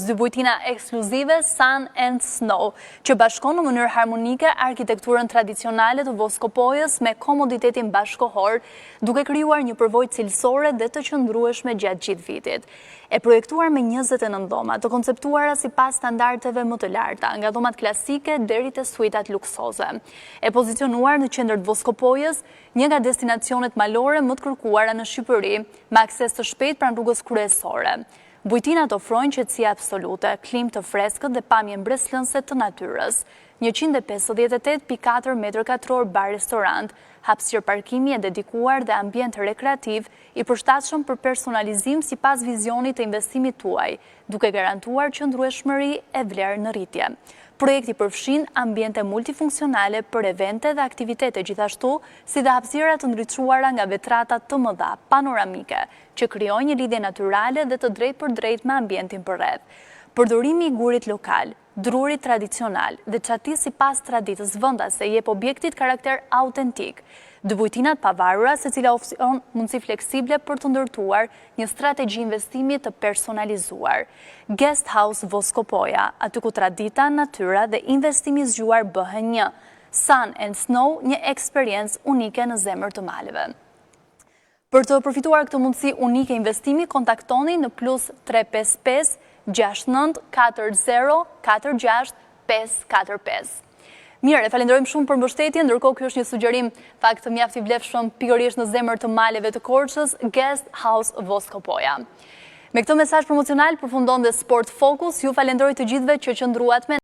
dy bujtina ekskluzive Sun and Snow, që bashkon në mënyrë harmonike arkitekturën tradicionale të Voskopojës me komoditetin bashkohor, duke krijuar një përvojë cilësore dhe të qëndrueshme gjatë gjithë vitit. E projektuar me 29 dhoma, të konceptuara sipas standardeve më të larta, nga dhomat klasike deri te suitat luksoze. E pozicionuar në qendër të Voskopojës, një nga destinacionet malore më të kërkuara në Shqipëri, me akses të shpejtë pranë rrugës kryesore. Bujtinat ofrojnë qetësi absolute, klim të freskët dhe pamje mbreslënse të natyrës. 158.4 m2 bar-restorant, hapësirë parkimi e dedikuar dhe ambient rekreativ i përshtatshëm për personalizim sipas vizionit të investimit tuaj, duke garantuar qëndrueshmëri e vlerë në rritje. Projekti përfshin ambiente multifunksionale për evente dhe aktivitete gjithashtu, si dhe hapësira të ndriçuara nga vetrata të mëdha, panoramike, që krijojnë një lidhje natyrale dhe të drejtë për drejtë me ambientin përreth. Përdorimi i gurit lokal, drurit tradicional dhe çati sipas traditës vendase jep objektit karakter autentik. Dy bujtinat pavarura, secila ofron mundësi fleksible për të ndërtuar një strategji investimi të personalizuar. Guest House Voskopoja, aty ku tradita, natyra dhe investimi zgjuar bëhen një. Sun and Snow, një eksperiencë unike në zemër të maleve. Për të përfituar këtë mundësi unike investimi, kontaktoni në +355 69 40 46 545. Mirë, falenderojmë shumë për mbështetjen, ndërkohë ky është një sugjerim fakt mjaft i vlefshëm pikërisht në zemër të maleve të Korçës, Guest House Voskopoja. Me këtë mesazh promocional përfundon dhe Sport Focus. Ju falenderoj të gjithëve që qëndruat me